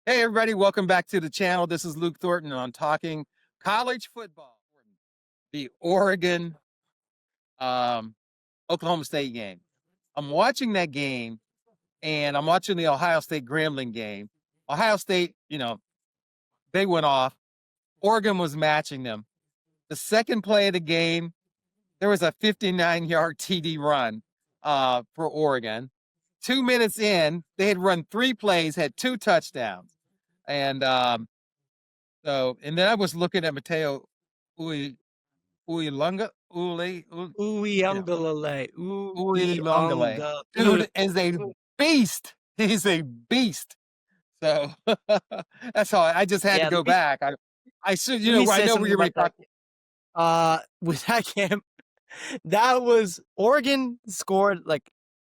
Hey, everybody, welcome back to the channel. This is Luke Thornton on talking college football. The Oregon Oklahoma State game. I'm watching that game, and I'm watching the Ohio State Grambling game. Ohio State, they went off. Oregon was matching them. The second play of the game, there was a 59-yard TD run for Oregon. 2 minutes in, they had run 3 plays, had 2 touchdowns. And and then I was looking at Mateo Uilunga, Uyunglele. Uilungale. Uyunga. Dude is a beast. He's a beast. So that's all. I just had to Yeah, go back. I should, let me I say know where something you're about that. talking. With that game, that was Oregon scored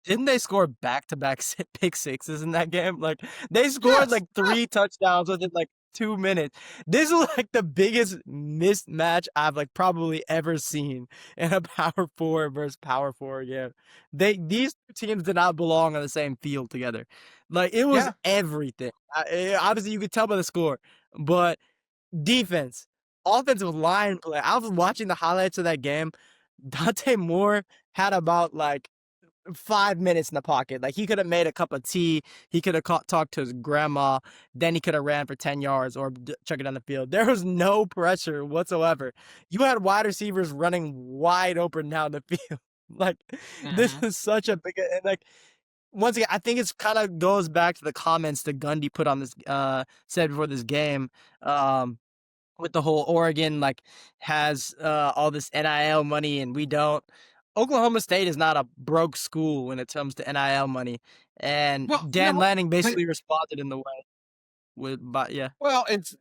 didn't they score back-to-back pick sixes in that game? Like they scored Yes. 3 touchdowns within 2 minutes. This is the biggest mismatch I've probably ever seen in a Power 4 versus Power 4 game. These two teams did not belong on the same field together. It was Yeah. everything. Obviously, you could tell by the score, but defense, offensive line play. I was watching the highlights of that game. Dante Moore had about 5 minutes in the pocket. He could have made a cup of tea. He could have talked to his grandma. Then he could have ran for 10 yards or chuck it down the field. There was no pressure whatsoever. You had wide receivers running wide open down the field. This Mhm. is such a big and once again, I think it's kind of goes back to the comments that Gundy put on this said before this game. With the whole Oregon has all this NIL money and we don't. Oklahoma State is not a broke school when it comes to NIL money, and Well, Dan Lanning but basically responded in the way but yeah, it's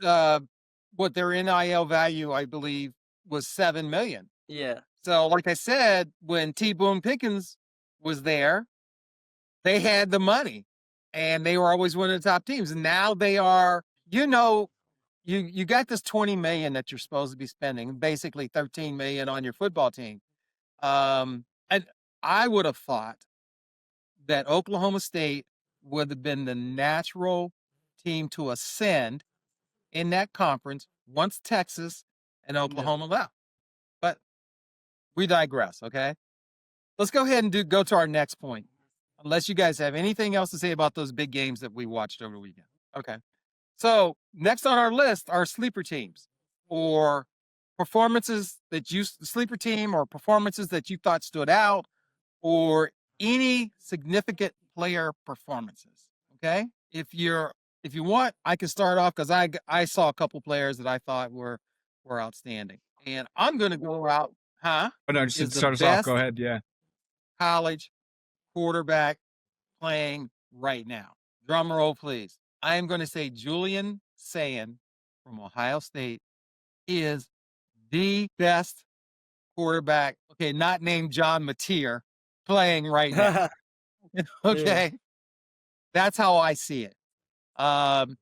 what their NIL value, I believe, was 7 million. yeah, So, like I said, when T. Boone Pickens was there, they had the money, and they were always one of the top teams. And now they are, you got this 20 million that you're supposed to be spending, basically 13 million on your football team. And I would have thought that Oklahoma State would have been the natural team to ascend in that conference once Texas and yeah. Oklahoma left. But we digress, okay? Let's go ahead and go to our next point. Unless you guys have anything else to say about those big games that we watched over the weekend. Okay. So next on our list are sleeper teams or performances that you sleeper team or performances that you thought stood out or any significant player performances. Okay. If you want, I can start off because I saw a couple players that I thought were outstanding. And I'm gonna go out, Oh, no, just to is the start us off, go best ahead, yeah. college quarterback playing right now. Drum roll, please. I am going to say Julian Sayin from Ohio State is the best quarterback. Okay, not named John Mateer playing right now. Yeah, Okay, that's how I see it. Um,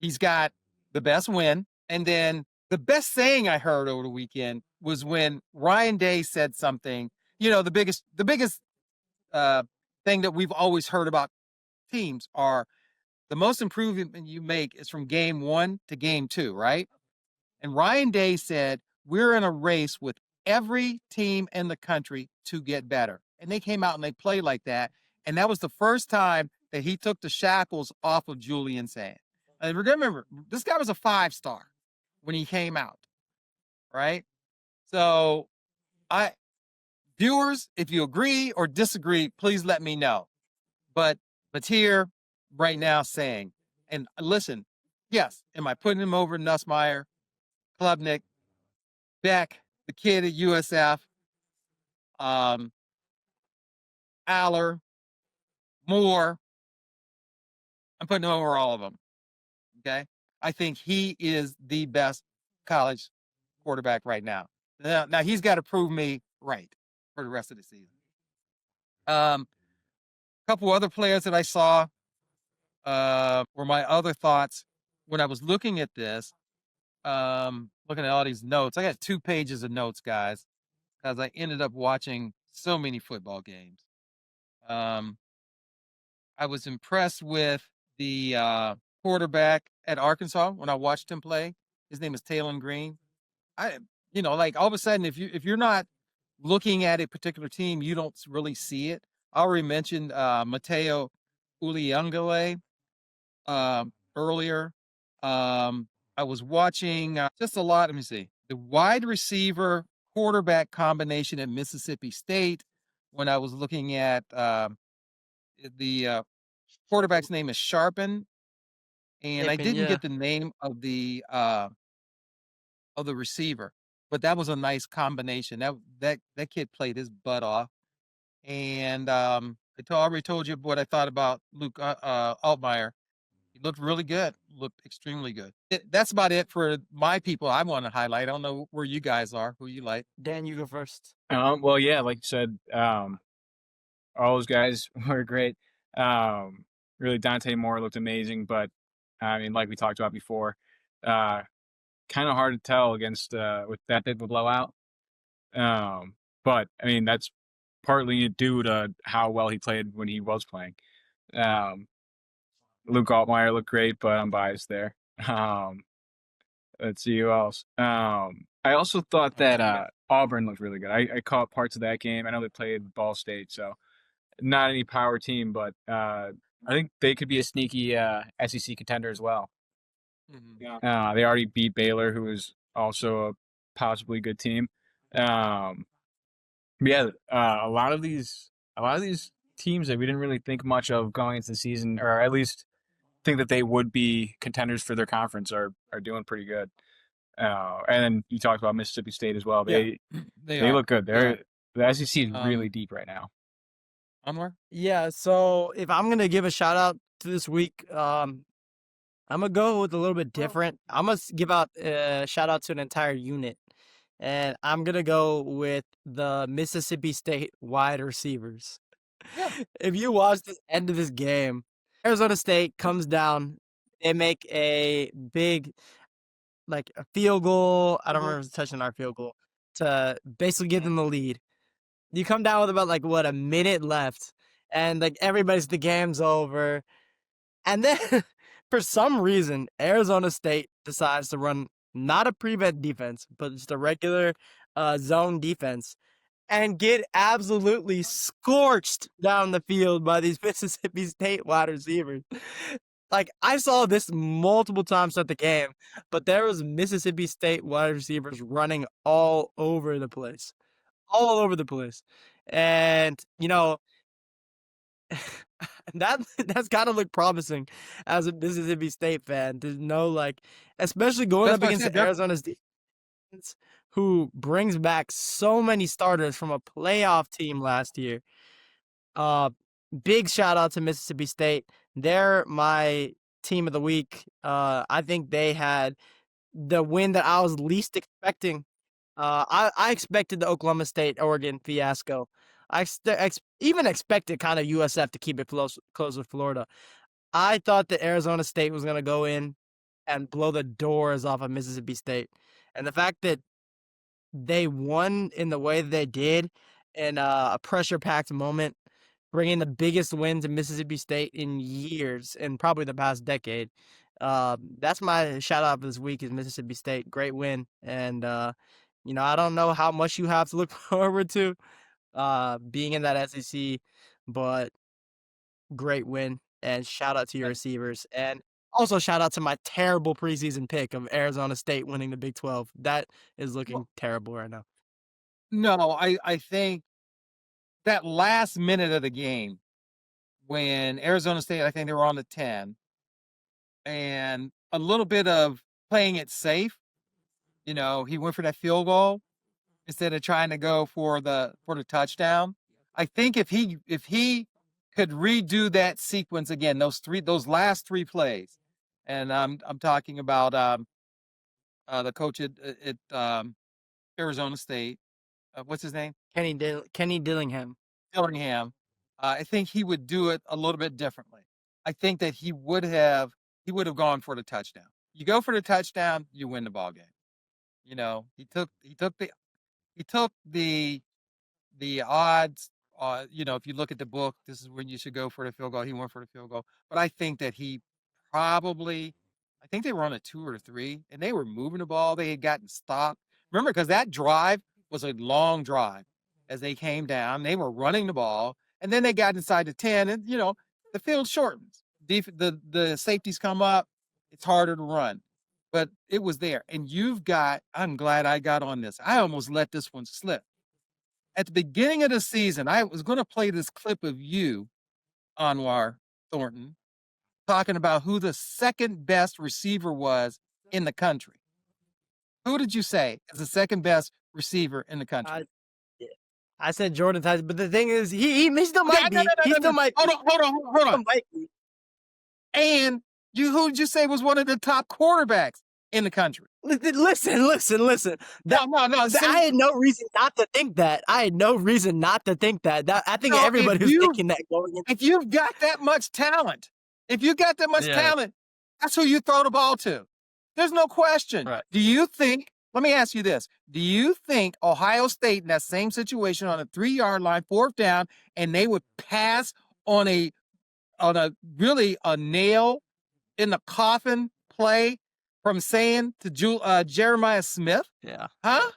he's got the best win, and then the best saying I heard over the weekend was when Ryan Day said something. The biggest uh, thing that we've always heard about teams are the most improvement you make is from game 1 to game 2, right? And Ryan Day said, we're in a race with every team in the country to get better. And they came out and they played like that. And that was the first time that he took the shackles off of Julian Sand. And remember, this guy was a 5-star when he came out, right? So I viewers, if you agree or disagree, please let me know. But here right now saying, and listen, yes, am I putting him over Nussmeier, Klubnik, Beck, the kid at USF, um, Aller, Moore? I'm putting him over all of them. Okay. I think he is the best college quarterback right now. Now he's got to prove me right for the rest of the season. A couple other players that I saw were my other thoughts when I was looking at this. Looking at all these notes. I got 2 pages of notes, guys, because I ended up watching so many football games. I was impressed with the quarterback at Arkansas when I watched him play. His name is Talon Green. I, like all of a sudden, if you're not looking at a particular team, you don't really see it. I already mentioned Mateo Uliangale earlier. I was watching just a lot. Let me see the wide receiver quarterback combination at Mississippi State. When I was looking at the quarterback's name is Sharpen, and I Aping, didn't yeah. get the name of the receiver, but that was a nice combination. That kid played his butt off, and already told you what I thought about Luke Altmaier. He looked really good. Looked extremely good. That's about it for my people I want to highlight. I don't know where you guys are, who you like. Dan, you go first. Well, yeah, like you said, all those guys were great. Really, Dante Moore looked amazing, but I mean, like we talked about before, uh, kind of hard to tell against with that big of a blowout. But I mean, that's partly due to how well he played when he was playing. Um, Luke Altmaier looked great, but I'm biased there. Um, let's see who else. I also thought that Auburn looked really good. I caught parts of that game. I know they played Ball State, so not any power team, but I think they could be a sneaky SEC contender as well. Mhm. They already beat Baylor, who is also a possibly good team. Um, yeah, a lot of these teams that we didn't really think much of going into the season, or at least think that they would be contenders for their conference, are doing pretty good. And then you talked about Mississippi State as well. Yeah, They they they are. look good. They are. The SEC is really Um, deep right now. Anwar? Yeah, so if I'm gonna give a shout out to this week, I'm gonna go with a little bit different. I'm gonna give out a shout out to an entire unit, and I'm gonna go with the Mississippi State wide receivers. Yeah. If you watch the end of this game, Arizona State comes down, they make a big, like a field goal. I don't remember touching our field goal to basically give them the lead. You come down with about like what a minute left, and like everybody's the game's over. And then for some reason, Arizona State decides to run not a prevent defense, but just a regular zone defense and get absolutely scorched down the field by these Mississippi State wide receivers. Like I saw this multiple times at the game, but there was Mississippi State wide receivers running all over the place. All over the place. And that's gotta look promising as a Mississippi State fan to know, like, especially going That's up what I against said. the Arizona's defense, who brings back so many starters from a playoff team last year. Uh, Big shout out to Mississippi State. They're my team of the week. I think they had the win that I was least expecting. I expected the Oklahoma State Oregon fiasco. Even expected kind of USF to keep it close with Florida. I thought that Arizona State was going to go in and blow the doors off of Mississippi State. And the fact that they won in the way that they did in a pressure packed moment, bringing the biggest win to Mississippi State in years and probably the past decade. That's my shout out for this week is Mississippi State. Great win. And, I don't know how much you have to look forward to being in that SEC, but great win. And shout out to your receivers. And also shout out to my terrible preseason pick of Arizona State winning the Big 12. That is looking Well, terrible right now. no, I think that last minute of the game when Arizona State, I think they were on the 10, and a little bit of playing it safe. He went for that field goal instead of trying to go for the touchdown. I think if he could redo that sequence again, those last three plays, and I'm talking about the coach at Arizona State. What's his name? Kenny Dillingham. Dillingham. I think he would do it a little bit differently. I think that he would have gone for the touchdown. You go for the touchdown, you win the ball game. He took the odds. If you look at the book, this is when you should go for the field goal. He went for the field goal, but I think that he probably, I think they were on a 2 or 3, and they were moving the ball. They had gotten stopped. Remember, because that drive was a long drive. As they came down, they were running the ball, and then they got inside the 10, and the field shortens. The safeties come up, it's harder to run. But it was there. And I'm glad I got on this. I almost let this one slip. At the beginning of the season, I was going to play this clip of you, Anwar Thornton, talking about who the second best receiver was in the country. Who did you say is the second best receiver in the country? I said Jordan Tyson, but the thing is, he still might be. He still might be. Hold on. And who did you say was one of the top quarterbacks in the country? Listen. No. I had no reason not to think that. I think everybody was thinking that going into. If you've got that much talent, that's who you throw the ball to. There's no question. Right. Do you think, let me ask you this, do you think Ohio State in that same situation on a 3-yard line, 4th down, and they would pass on a nail in the coffin play from saying to Jeremiah Smith? Yeah. Huh?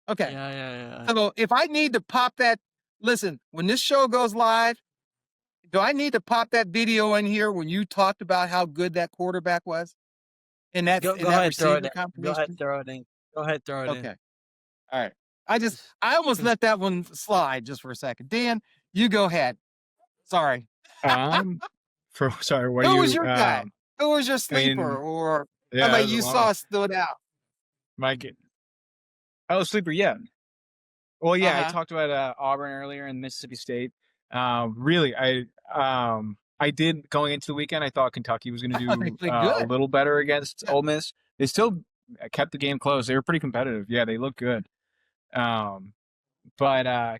Okay. Yeah. So if I need to pop that, listen, when this show goes live, do I need to pop that video in here when you talked about how good that quarterback was? In that receiver competition? Go ahead, throw it in. Okay. All right. I almost let that one slide just for a second. Dan, you go ahead. Sorry. Sorry, what Who was your guy? Who was your sleeper or somebody you saw stood out? Sleeper, yeah. Well, yeah, Uh-huh. I talked about Auburn earlier and Mississippi State. Really, I did going into the weekend. I thought Kentucky was going to do a little better against Ole Miss. They still kept the game close. They were pretty competitive. Yeah, they looked good. But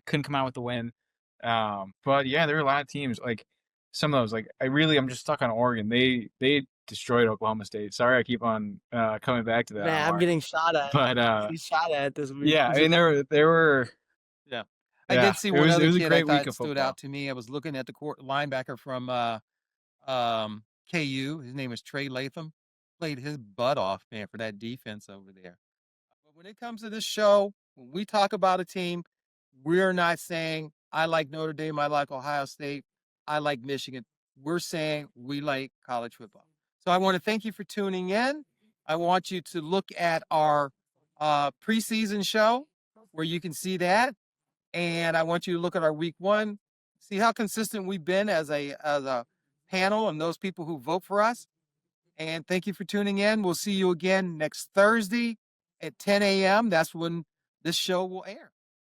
couldn't come out with the win. But yeah, there were a lot of teams like some of those. Like I'm just stuck on Oregon. They destroyed Oklahoma State. Sorry, I keep on coming back to that. Man, I'm getting shot at. But he's shot at this week. Yeah, I mean there were. Yeah. I did see one other kid I thought stood football. out to me. I was looking at the linebacker from KU. His name is Trey Latham. Played his butt off, man, for that defense over there. But when it comes to this show, when we talk about a team, we're not saying I like Notre Dame, I like Ohio State, I like Michigan. We're saying we like college football. So I want to thank you for tuning in. I want you to look at our preseason show where you can see that. And I want you to look at our week 1, see how consistent we've been as a panel and those people who vote for us. And thank you for tuning in. We'll see you again next Thursday at 10 a.m. That's when this show will air.